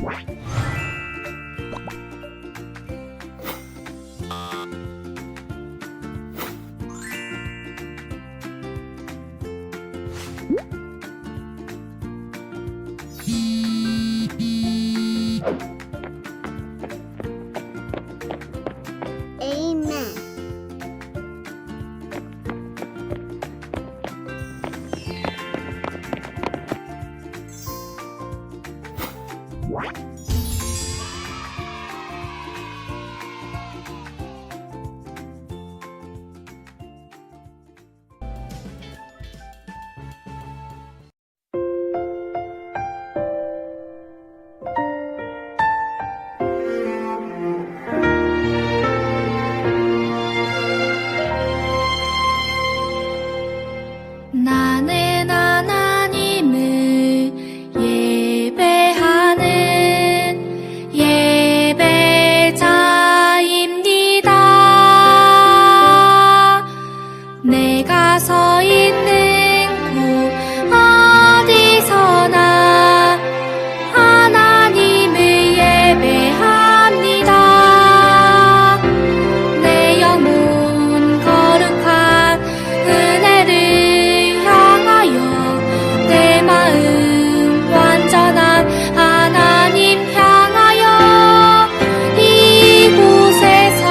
Amen. 나는 하나님을 예배하는 예배자입니다. 내가 서 있는 곳 어디서나 하나님을 예배합니다. 내 영혼 거룩한 은혜를 향하여 내 마음 완전한 하나님 향하여 이곳에서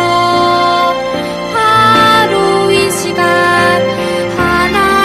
바로 이 시간 하나님을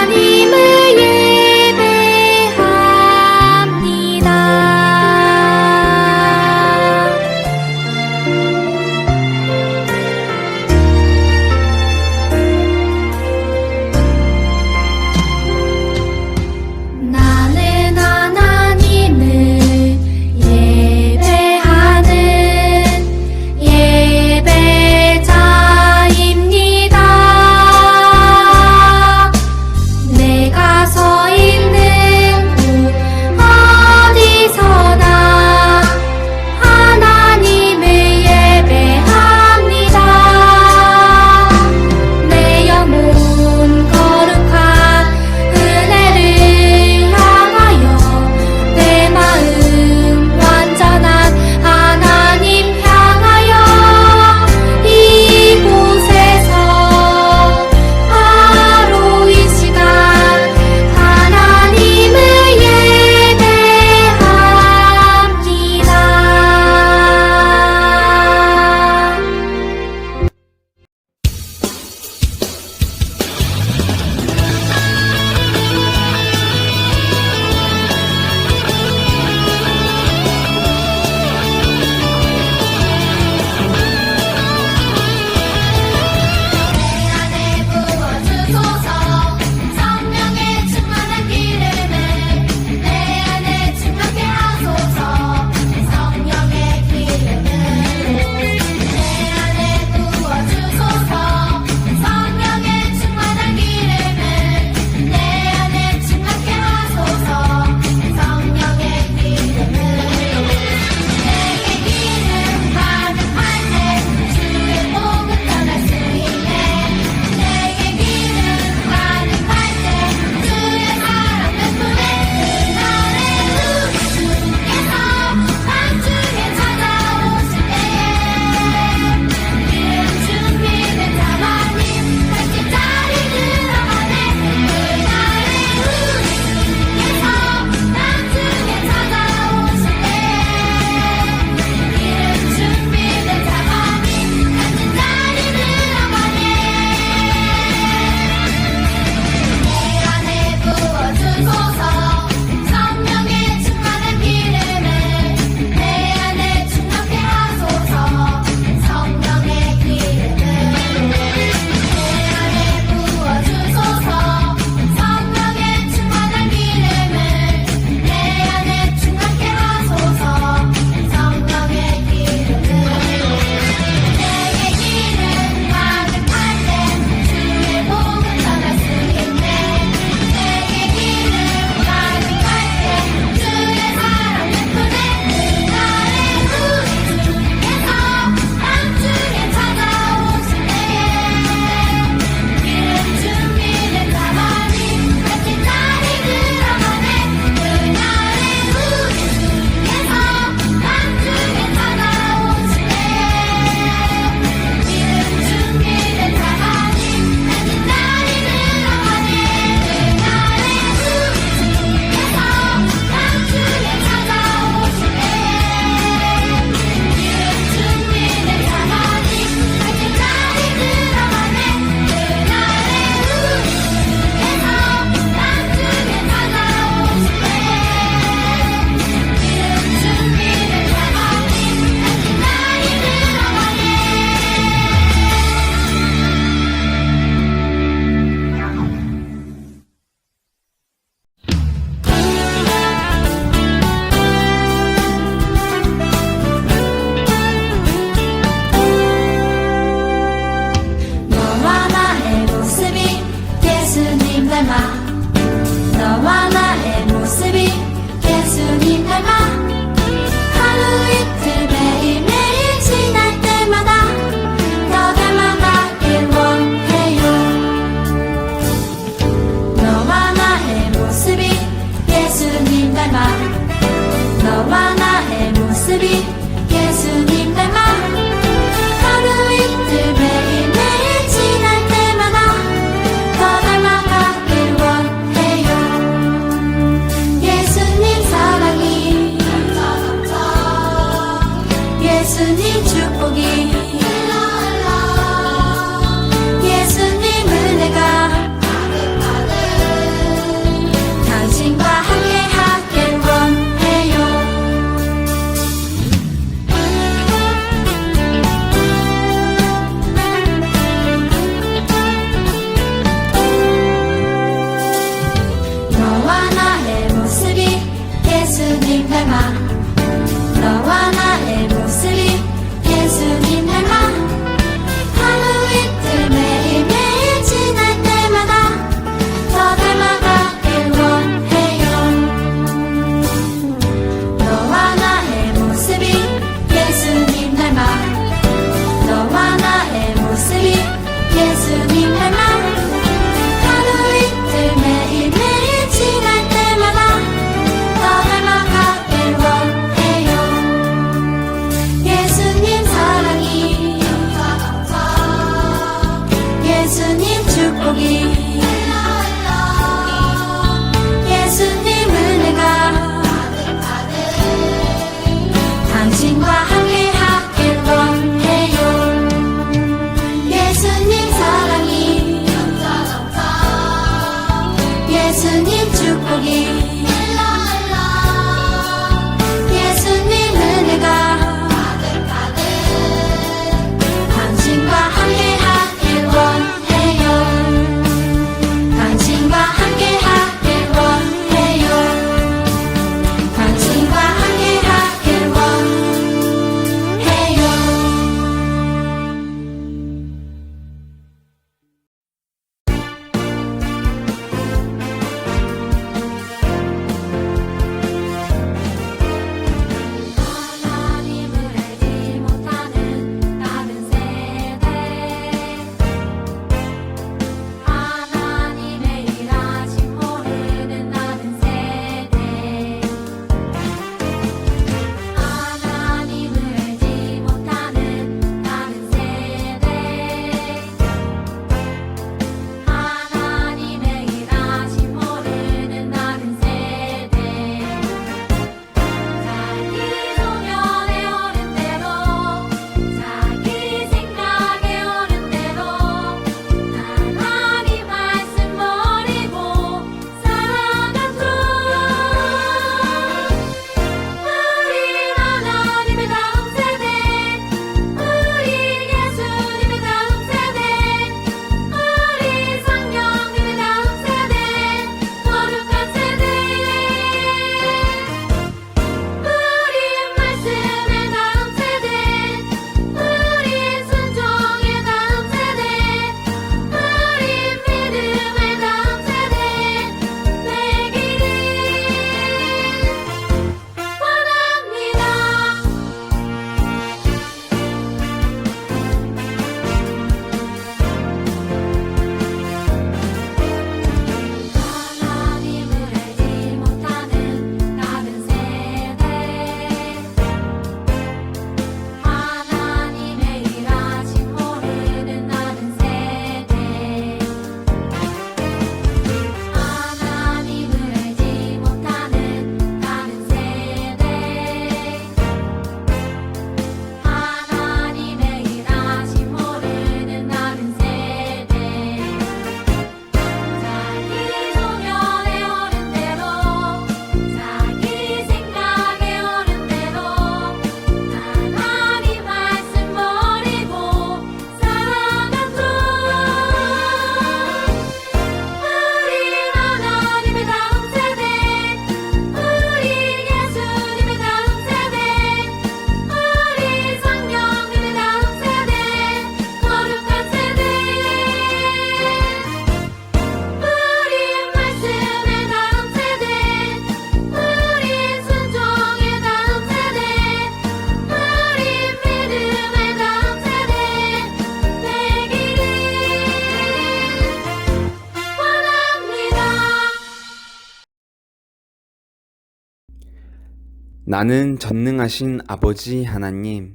나는 전능하신 아버지 하나님,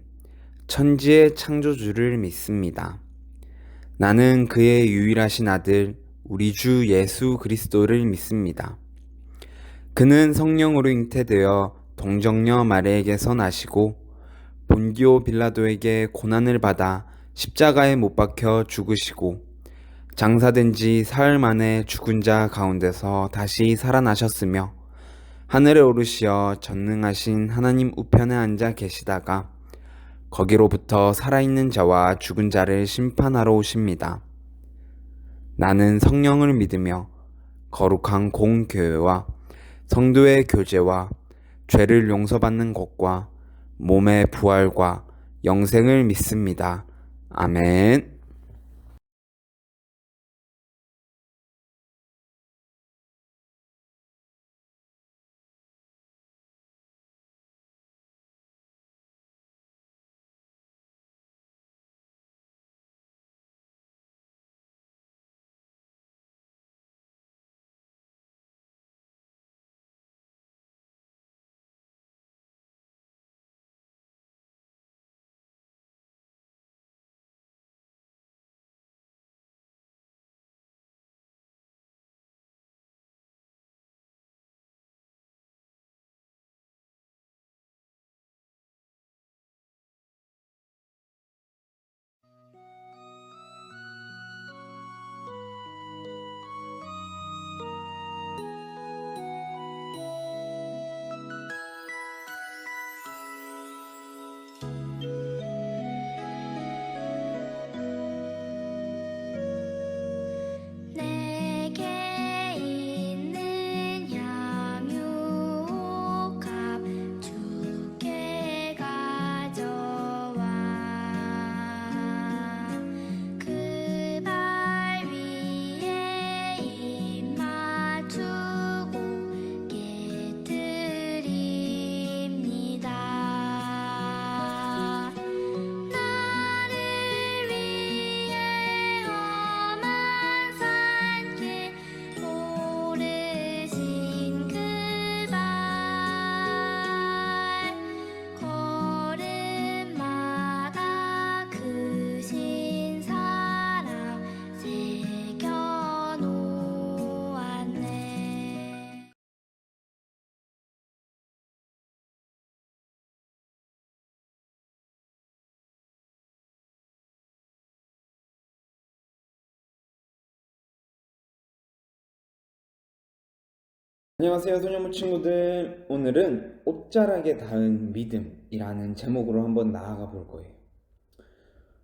천지의 창조주를 믿습니다. 나는 그의 유일하신 아들, 우리 주 예수 그리스도를 믿습니다. 그는 성령으로 잉태되어 동정녀 마리에게서 나시고 본디오 빌라도에게 고난을 받아 십자가에 못 박혀 죽으시고 장사된 지 사흘 만에 죽은 자 가운데서 다시 살아나셨으며 하늘에 오르시어 전능하신 하나님 우편에 앉아 계시다가 거기로부터 살아있는 자와 죽은 자를 심판하러 오십니다. 나는 성령을 믿으며 거룩한 공교회와 성도의 교제와 죄를 용서받는 것과 몸의 부활과 영생을 믿습니다. 아멘. 내게 있는 향유값 주께 가져와 그 발 위에 입 맞추고 깨뜨립니다. 나를 위해 험한 산길 오르신 그 발 걸음마다 크신 사랑 새겨놓았네. 안녕하세요, 소녀무 친구들. 오늘은 옷자락에 닿은 믿음이라는 제목으로 한번 나아가 볼 거예요.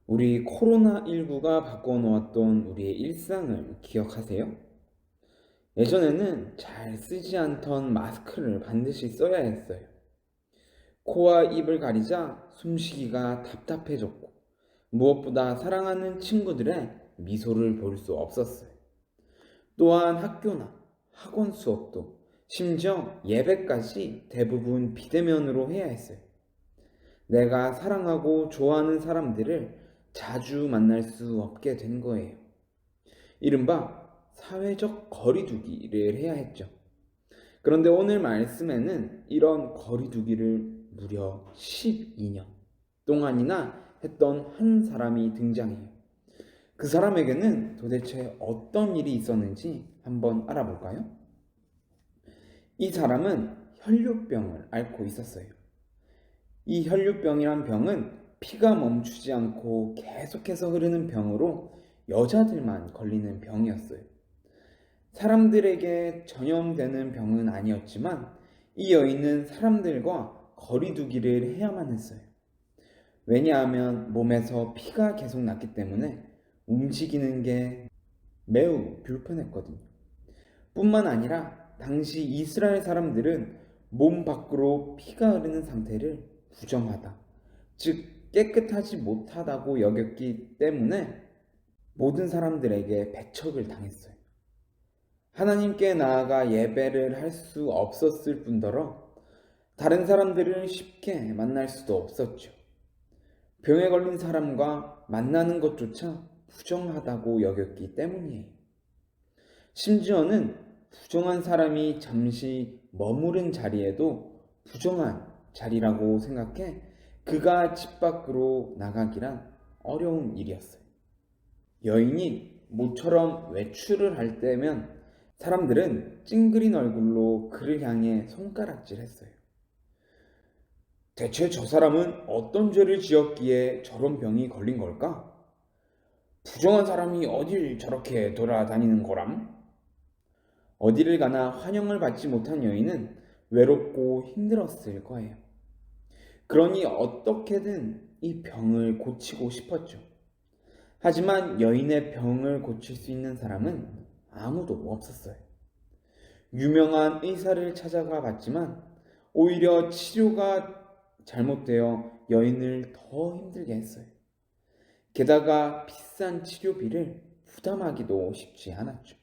우리 코로나19가 바꿔놓았던 우리의 일상을 기억하세요? 예전에는 잘 쓰지 않던 마스크를 반드시 써야 했어요. 코와 입을 가리자 숨쉬기가 답답해졌고, 무엇보다 사랑하는 친구들의 미소를 볼 수 없었어요. 또한 학교나 학원 수업도, 심지어 예배까지 대부분 비대면으로 해야 했어요. 내가 사랑하고 좋아하는 사람들을 자주 만날 수 없게 된 거예요. 이른바 사회적 거리두기를 해야 했죠. 그런데 오늘 말씀에는 이런 거리두기를 무려 12년 동안이나 했던 한 사람이 등장해요. 그 사람에게는 도대체 어떤 일이 있었는지 한번 알아볼까요? 이 사람은 혈류병을 앓고 있었어요. 이 혈류병이란 병은 피가 멈추지 않고 계속해서 흐르는 병으로 여자들만 걸리는 병이었어요. 사람들에게 전염되는 병은 아니었지만 이 여인은 사람들과 거리두기를 해야만 했어요. 왜냐하면 몸에서 피가 계속 났기 때문에 움직이는 게 매우 불편했거든요. 뿐만 아니라 당시 이스라엘 사람들은 몸 밖으로 피가 흐르는 상태를 부정하다, 즉 깨끗하지 못하다고 여겼기 때문에 모든 사람들에게 배척을 당했어요. 하나님께 나아가 예배를 할 수 없었을 뿐더러 다른 사람들을 쉽게 만날 수도 없었죠. 병에 걸린 사람과 만나는 것조차 부정하다고 여겼기 때문이에요. 심지어는 부정한 사람이 잠시 머무른 자리에도 부정한 자리라고 생각해 그가 집 밖으로 나가기란 어려운 일이었어요. 여인이 모처럼 외출을 할 때면 사람들은 찡그린 얼굴로 그를 향해 손가락질했어요. 대체 저 사람은 어떤 죄를 지었기에 저런 병이 걸린 걸까? 부정한 사람이 어딜 저렇게 돌아다니는 거람? 어디를 가나 환영을 받지 못한 여인은 외롭고 힘들었을 거예요. 그러니 어떻게든 이 병을 고치고 싶었죠. 하지만 여인의 병을 고칠 수 있는 사람은 아무도 없었어요. 유명한 의사를 찾아가 봤지만 오히려 치료가 잘못되어 여인을 더 힘들게 했어요. 게다가 비싼 치료비를 부담하기도 쉽지 않았죠.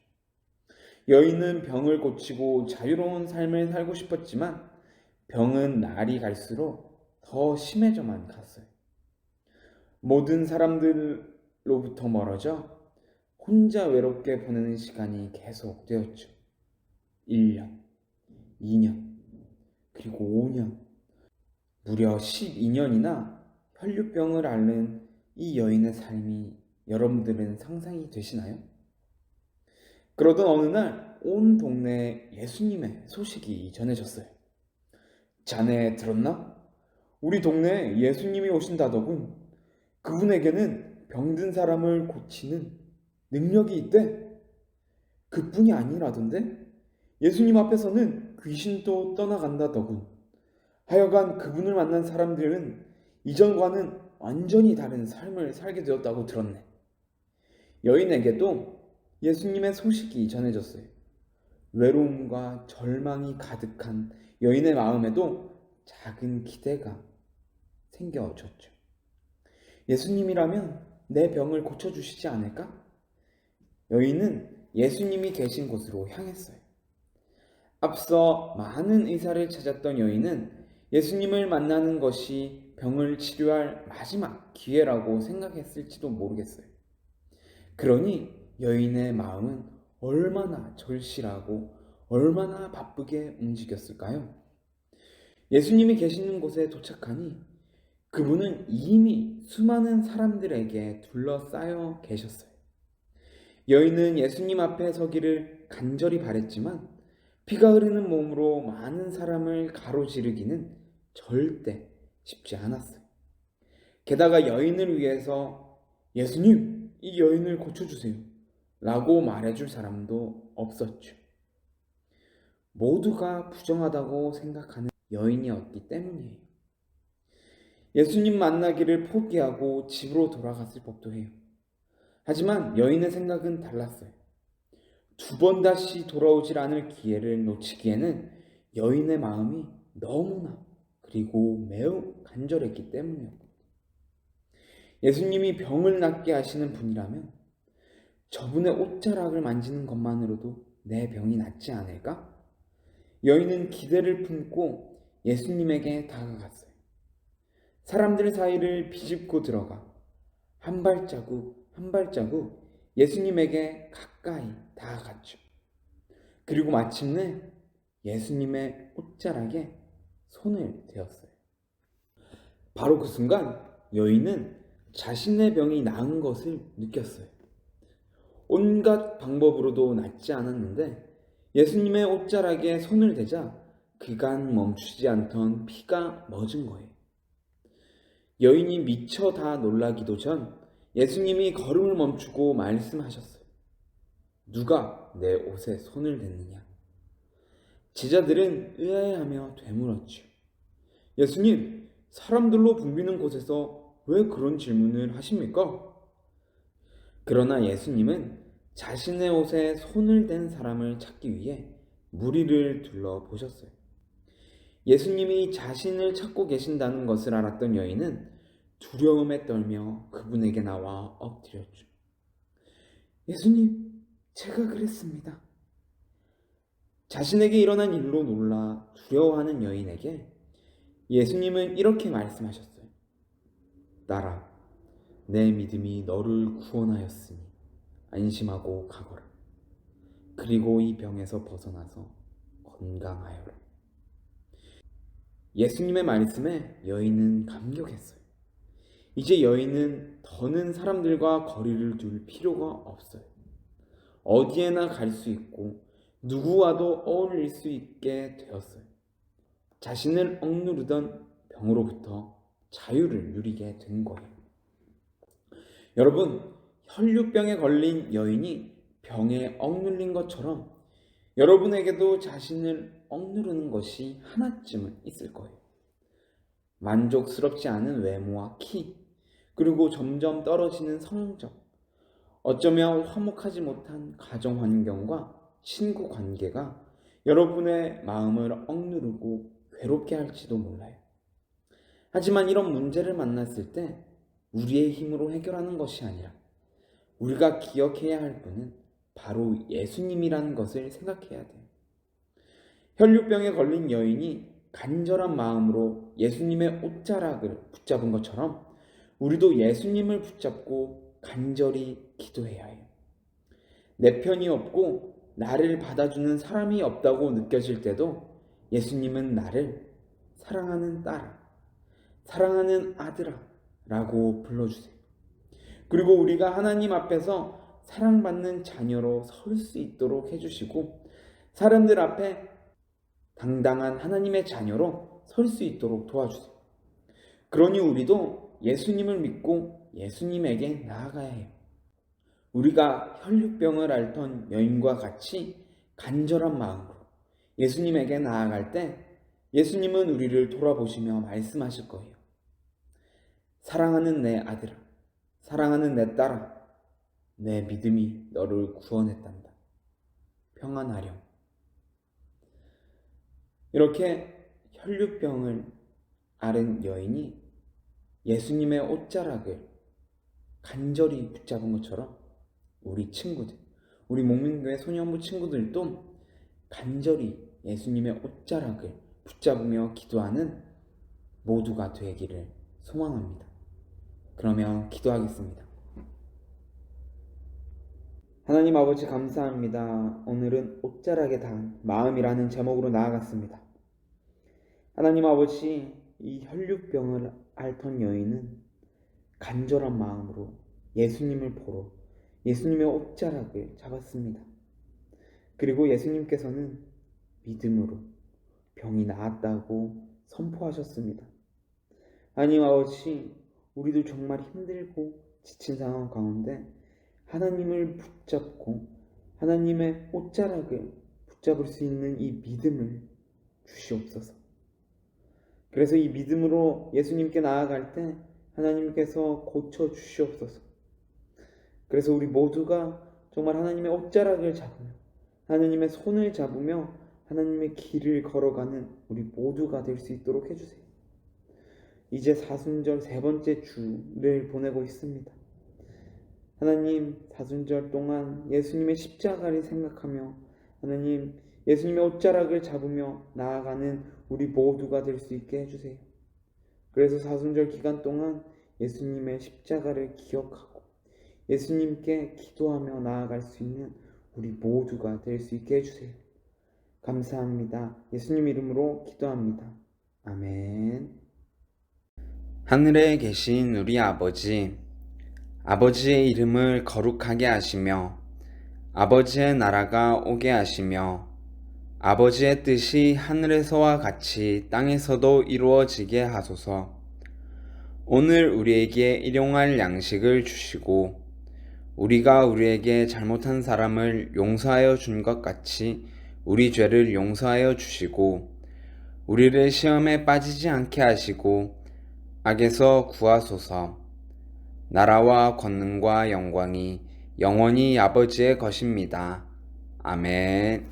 여인은 병을 고치고 자유로운 삶을 살고 싶었지만 병은 날이 갈수록 더 심해져만 갔어요. 모든 사람들로부터 멀어져 혼자 외롭게 보내는 시간이 계속되었죠. 1년, 2년, 그리고 5년, 무려 12년이나 혈류병을 앓는 이 여인의 삶이 여러분들은 상상이 되시나요? 그러던 어느 날 온 동네에 예수님의 소식이 전해졌어요. 자네 들었나? 우리 동네에 예수님이 오신다더군. 그분에게는 병든 사람을 고치는 능력이 있대. 그뿐이 아니라던데? 예수님 앞에서는 귀신도 떠나간다더군. 하여간 그분을 만난 사람들은 이전과는 완전히 다른 삶을 살게 되었다고 들었네. 여인에게도 예수님의 소식이 전해졌어요. 외로움과 절망이 가득한 여인의 마음에도 작은 기대가 생겨졌죠. 예수님이라면 내 병을 고쳐주시지 않을까? 여인은 예수님이 계신 곳으로 향했어요. 앞서 많은 의사를 찾았던 여인은 예수님을 만나는 것이 병을 치료할 마지막 기회라고 생각했을지도 모르겠어요. 그러니 여인의 마음은 얼마나 절실하고 얼마나 바쁘게 움직였을까요? 예수님이 계시는 곳에 도착하니 그분은 이미 수많은 사람들에게 둘러싸여 계셨어요. 여인은 예수님 앞에 서기를 간절히 바랬지만 피가 흐르는 몸으로 많은 사람을 가로지르기는 절대 쉽지 않았어요. 게다가 여인을 위해서 예수님, 이 여인을 고쳐주세요 라고 말해줄 사람도 없었죠. 모두가 부정하다고 생각하는 여인이었기 때문이에요. 예수님 만나기를 포기하고 집으로 돌아갔을 법도 해요. 하지만 여인의 생각은 달랐어요. 두 번 다시 돌아오질 않을 기회를 놓치기에는 여인의 마음이 너무나 그리고 매우 간절했기 때문이었고, 예수님이 병을 낫게 하시는 분이라면 저분의 옷자락을 만지는 것만으로도 내 병이 낫지 않을까? 여인은 기대를 품고 예수님에게 다가갔어요. 사람들 사이를 비집고 들어가 한 발자국 한 발자국 예수님에게 가까이 다가갔죠. 그리고 마침내 예수님의 옷자락에 손을 대었어요. 바로 그 순간 여인은 자신의 병이 나은 것을 느꼈어요. 온갖 방법으로도 낫지 않았는데 예수님의 옷자락에 손을 대자 그간 멈추지 않던 피가 멎은 거예요. 여인이 미처 다 놀라기도 전 예수님이 걸음을 멈추고 말씀하셨어요. 누가 내 옷에 손을 댔느냐? 제자들은 의아해하며 되물었죠. 예수님, 사람들로 붐비는 곳에서 왜 그런 질문을 하십니까? 그러나 예수님은 자신의 옷에 손을 댄 사람을 찾기 위해 무리를 둘러보셨어요. 예수님이 자신을 찾고 계신다는 것을 알았던 여인은 두려움에 떨며 그분에게 나와 엎드렸죠. 예수님, 제가 그랬습니다. 자신에게 일어난 일로 놀라 두려워하는 여인에게 예수님은 이렇게 말씀하셨어요. 딸아, 내 믿음이 너를 구원하였으니 안심하고 가거라. 그리고 이 병에서 벗어나서 건강하여라. 예수님의 말씀에 여인은 감격했어요. 이제 여인은 더는 사람들과 거리를 둘 필요가 없어요. 어디에나 갈 수 있고 누구와도 어울릴 수 있게 되었어요. 자신을 억누르던 병으로부터 자유를 누리게 된 거예요. 여러분, 혈류병에 걸린 여인이 병에 억눌린 것처럼 여러분에게도 자신을 억누르는 것이 하나쯤은 있을 거예요. 만족스럽지 않은 외모와 키, 그리고 점점 떨어지는 성적, 어쩌면 화목하지 못한 가정 환경과 친구 관계가 여러분의 마음을 억누르고 괴롭게 할지도 몰라요. 하지만 이런 문제를 만났을 때 우리의 힘으로 해결하는 것이 아니라 우리가 기억해야 할 분은 바로 예수님이라는 것을 생각해야 돼요. 혈류병에 걸린 여인이 간절한 마음으로 예수님의 옷자락을 붙잡은 것처럼 우리도 예수님을 붙잡고 간절히 기도해야 해요. 내 편이 없고 나를 받아주는 사람이 없다고 느껴질 때도 예수님은 나를 사랑하는 딸아, 사랑하는 아들아 라고 불러주세요. 그리고 우리가 하나님 앞에서 사랑받는 자녀로 설 수 있도록 해주시고 사람들 앞에 당당한 하나님의 자녀로 설 수 있도록 도와주세요. 그러니 우리도 예수님을 믿고 예수님에게 나아가야 해요. 우리가 혈류병을 앓던 여인과 같이 간절한 마음으로 예수님에게 나아갈 때 예수님은 우리를 돌아보시며 말씀하실 거예요. 사랑하는 내 아들아, 사랑하는 내 딸아, 내 믿음이 너를 구원했단다. 평안하렴. 이렇게 혈류병을 앓은 여인이 예수님의 옷자락을 간절히 붙잡은 것처럼 우리 친구들, 우리 목민교회 소년부 친구들도 간절히 예수님의 옷자락을 붙잡으며 기도하는 모두가 되기를 소망합니다. 그러면 기도하겠습니다. 하나님 아버지 감사합니다. 오늘은 옷자락에 단 마음이라는 제목으로 나아갔습니다. 하나님 아버지, 이 혈류병을 앓던 여인은 간절한 마음으로 예수님을 보러 예수님의 옷자락을 잡았습니다. 그리고 예수님께서는 믿음으로 병이 나았다고 선포하셨습니다. 하나님 아버지, 우리도 정말 힘들고 지친 상황 가운데 하나님을 붙잡고 하나님의 옷자락을 붙잡을 수 있는 이 믿음을 주시옵소서. 그래서 이 믿음으로 예수님께 나아갈 때 하나님께서 고쳐 주시옵소서. 그래서 우리 모두가 정말 하나님의 옷자락을 잡으며 하나님의 손을 잡으며 하나님의 길을 걸어가는 우리 모두가 될 수 있도록 해주세요. 이제 사순절 세 번째 주를 보내고 있습니다. 하나님, 사순절 동안 예수님의 십자가를 생각하며 하나님, 예수님의 옷자락을 잡으며 나아가는 우리 모두가 될 수 있게 해주세요. 그래서 사순절 기간 동안 예수님의 십자가를 기억하고 예수님께 기도하며 나아갈 수 있는 우리 모두가 될 수 있게 해주세요. 감사합니다. 예수님 이름으로 기도합니다. 아멘. 하늘에 계신 우리 아버지, 아버지의 이름을 거룩하게 하시며 아버지의 나라가 오게 하시며 아버지의 뜻이 하늘에서와 같이 땅에서도 이루어지게 하소서. 오늘 우리에게 일용할 양식을 주시고 우리가 우리에게 잘못한 사람을 용서하여 준 것 같이 우리 죄를 용서하여 주시고 우리를 시험에 빠지지 않게 하시고 악에서 구하소서. 나라와 권능과 영광이 영원히 아버지의 것입니다. 아멘.